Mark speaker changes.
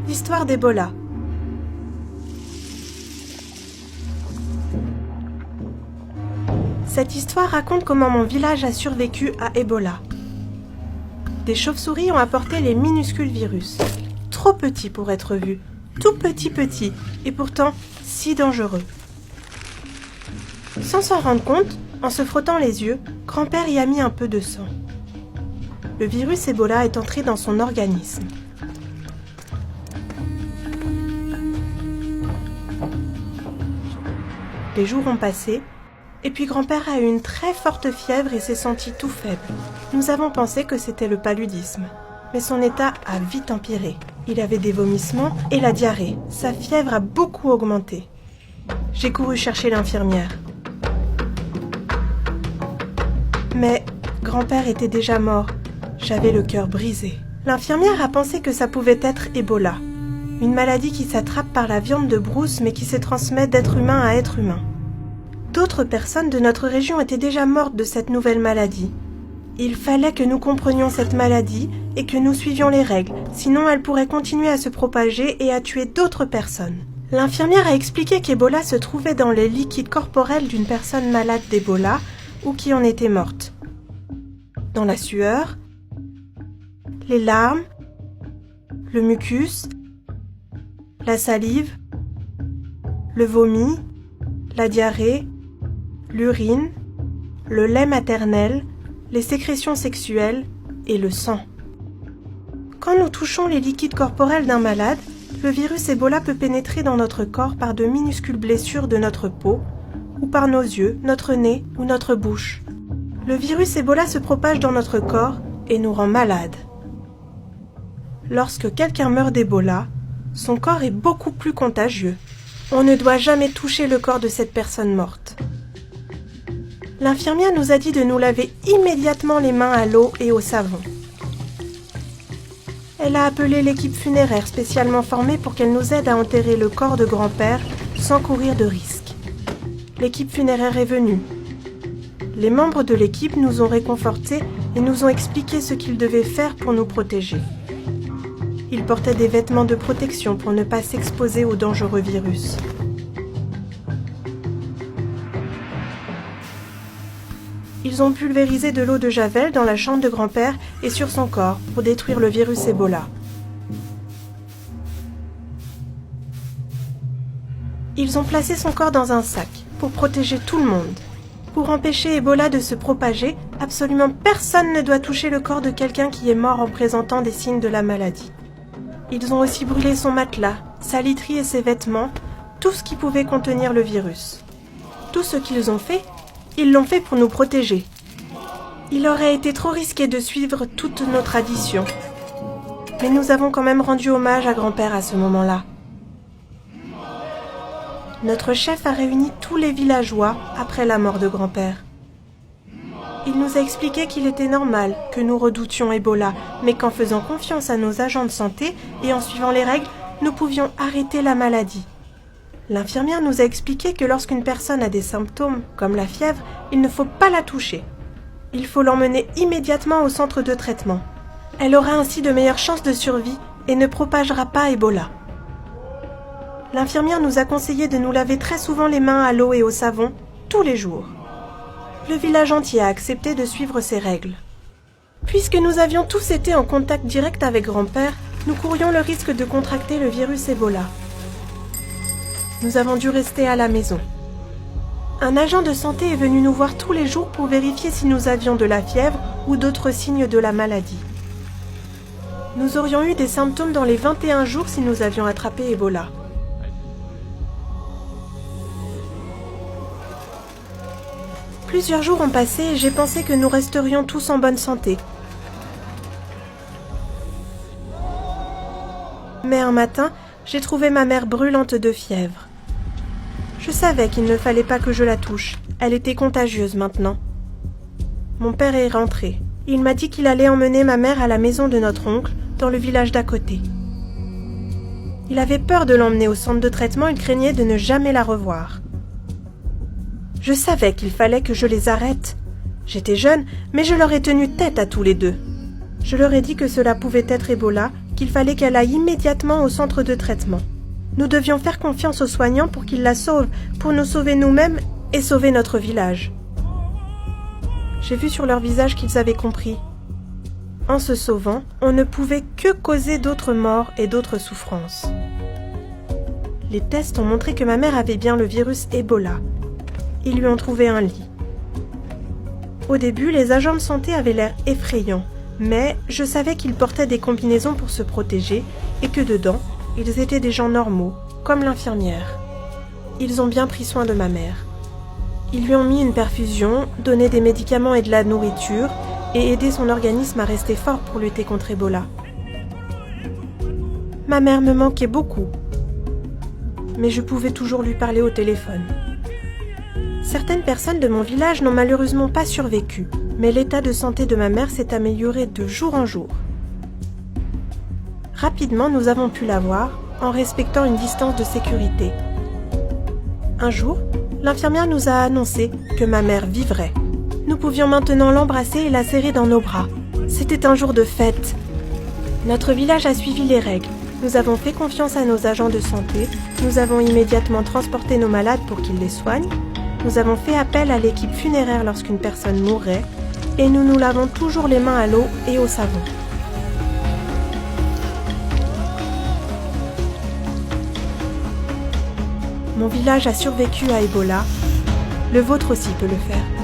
Speaker 1: l'histoire d'Ebola. Cette histoire raconte comment mon village a survécu à Ebola. Des chauves-souris ont apporté les minuscules virus, trop petits pour être vus, tout petits, et pourtant si dangereux. Sans s'en rendre compte, en se frottant les yeux, grand-père y a mis un peu de sang. Le virus Ebola est entré dans son organisme. Les jours ont passé, et puis grand-père a eu une très forte fièvre et s'est senti tout faible. Nous avons pensé que c'était le paludisme, mais son état a vite empiré. Il avait des vomissements et la diarrhée. Sa fièvre a beaucoup augmenté. J'ai couru chercher l'infirmière. Mais grand-père était déjà mort. J'avais le cœur brisé. L'infirmière a pensé que ça pouvait être Ebola, une maladie qui s'attrape par la viande de brousse mais qui se transmet d'être humain à être humain. D'autres personnes de notre région étaient déjà mortes de cette nouvelle maladie. Il fallait que nous comprenions cette maladie et que nous suivions les règles, sinon elle pourrait continuer à se propager et à tuer d'autres personnes. L'infirmière a expliqué qu'Ebola se trouvait dans les liquides corporels d'une personne malade d'Ebola ou qui en était morte. Dans la sueur, les larmes, le mucus, la salive, le vomi, la diarrhée, l'urine, le lait maternel, les sécrétions sexuelles et le sang. Quand nous touchons les liquides corporels d'un malade, le virus Ebola peut pénétrer dans notre corps par de minuscules blessures de notre peau ou par nos yeux, notre nez ou notre bouche. Le virus Ebola se propage dans notre corps et nous rend malades. Lorsque quelqu'un meurt d'Ebola, son corps est beaucoup plus contagieux. On ne doit jamais toucher le corps de cette personne morte. L'infirmière nous a dit de nous laver immédiatement les mains à l'eau et au savon. Elle a appelé l'équipe funéraire spécialement formée pour qu'elle nous aide à enterrer le corps de grand-père sans courir de risque. L'équipe funéraire est venue. Les membres de l'équipe nous ont réconfortés et nous ont expliqué ce qu'ils devaient faire pour nous protéger. Ils portaient des vêtements de protection pour ne pas s'exposer au dangereux virus. Ils ont pulvérisé de l'eau de javel dans la chambre de grand-père et sur son corps pour détruire le virus Ebola. Ils ont placé son corps dans un sac pour protéger tout le monde. Pour empêcher Ebola de se propager, absolument personne ne doit toucher le corps de quelqu'un qui est mort en présentant des signes de la maladie. Ils ont aussi brûlé son matelas, sa literie et ses vêtements, tout ce qui pouvait contenir le virus. Tout ce qu'ils ont fait, ils l'ont fait pour nous protéger. Il aurait été trop risqué de suivre toutes nos traditions. Mais nous avons quand même rendu hommage à grand-père à ce moment-là. Notre chef a réuni tous les villageois après la mort de grand-père. Il nous a expliqué qu'il était normal que nous redoutions Ebola, mais qu'en faisant confiance à nos agents de santé et en suivant les règles, nous pouvions arrêter la maladie. L'infirmière nous a expliqué que lorsqu'une personne a des symptômes, comme la fièvre, il ne faut pas la toucher. Il faut l'emmener immédiatement au centre de traitement. Elle aura ainsi de meilleures chances de survie et ne propagera pas Ebola. L'infirmière nous a conseillé de nous laver très souvent les mains à l'eau et au savon, tous les jours. Le village entier a accepté de suivre ces règles. Puisque nous avions tous été en contact direct avec grand-père, nous courions le risque de contracter le virus Ebola. Nous avons dû rester à la maison. Un agent de santé est venu nous voir tous les jours pour vérifier si nous avions de la fièvre ou d'autres signes de la maladie. Nous aurions eu des symptômes dans les 21 jours si nous avions attrapé Ebola. Plusieurs jours ont passé et j'ai pensé que nous resterions tous en bonne santé. Mais un matin, j'ai trouvé ma mère brûlante de fièvre. Je savais qu'il ne fallait pas que je la touche. Elle était contagieuse maintenant. Mon père est rentré. Il m'a dit qu'il allait emmener ma mère à la maison de notre oncle, dans le village d'à côté. Il avait peur de l'emmener au centre de traitement, il craignait de ne jamais la revoir. Je savais qu'il fallait que je les arrête. J'étais jeune, mais je leur ai tenu tête à tous les deux. Je leur ai dit que cela pouvait être Ebola qu'il fallait qu'elle aille immédiatement au centre de traitement. Nous devions faire confiance aux soignants pour qu'ils la sauvent, pour nous sauver nous-mêmes et sauver notre village. J'ai vu sur leur visage qu'ils avaient compris. En se sauvant, on ne pouvait que causer d'autres morts et d'autres souffrances. Les tests ont montré que ma mère avait bien le virus Ebola. Ils lui ont trouvé un lit. Au début, les agents de santé avaient l'air effrayants, mais je savais qu'ils portaient des combinaisons pour se protéger et que dedans, ils étaient des gens normaux, comme l'infirmière. Ils ont bien pris soin de ma mère. Ils lui ont mis une perfusion, donné des médicaments et de la nourriture et aidé son organisme à rester fort pour lutter contre Ebola. Ma mère me manquait beaucoup, mais je pouvais toujours lui parler au téléphone. Certaines personnes de mon village n'ont malheureusement pas survécu, mais l'état de santé de ma mère s'est amélioré de jour en jour. Rapidement, nous avons pu la voir en respectant une distance de sécurité. Un jour, l'infirmière nous a annoncé que ma mère vivrait. Nous pouvions maintenant l'embrasser et la serrer dans nos bras. C'était un jour de fête. Notre village a suivi les règles. Nous avons fait confiance à nos agents de santé. Nous avons immédiatement transporté nos malades pour qu'ils les soignent. Nous avons fait appel à l'équipe funéraire lorsqu'une personne mourrait. Et nous nous lavons toujours les mains à l'eau et au savon. Mon village a survécu à Ebola. Le vôtre aussi peut le faire.